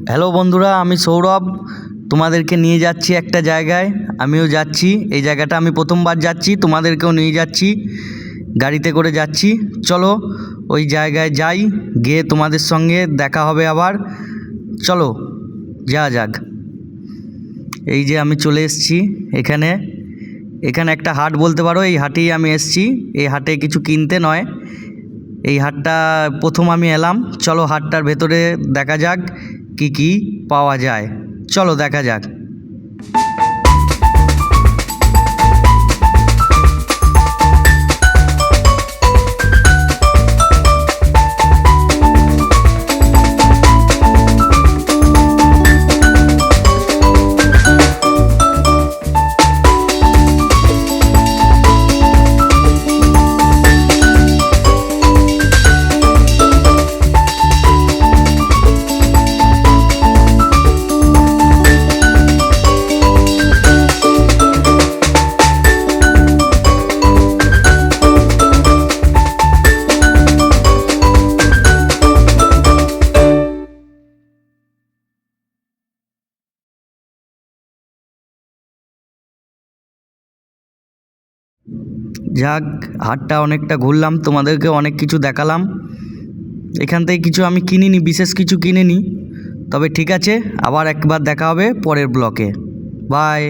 Hello বন্ধুরা, আমি সৌরভ তোমাদেরকে নিয়ে যাচ্ছি একটা জায়গায়। আমিও যাচ্ছি, এই জায়গাটা আমি প্রথমবার যাচ্ছি, তোমাদেরকেও নিয়ে যাচ্ছি, গাড়িতে করে যাচ্ছি। চলো ওই জায়গায় যাই, গিয়ে তোমাদের সঙ্গে দেখা হবে আবার। চলো যাওয়া যাক। এই যে আমি চলে এসেছি এখানে একটা হাট বলতে পারো, এই হাটেই আমি এসেছি। এই হাটে কিছু কিনতে নয়, এই হাটটা প্রথম আমি এলাম। চলো হাটটার ভেতরে দেখা যাক কি কি পাওয়া যায়, চলো দেখা যাক। যাক, হাটটা অনেকটা ঘুরলাম, তোমাদেরকে অনেক কিছু দেখালাম। এখান থেকে কিছু আমি কিনিনি, বিশেষ কিছু কিনিনি। তবে ঠিক আছে, আবার একবার দেখা হবে পরের ব্লকে। বাই।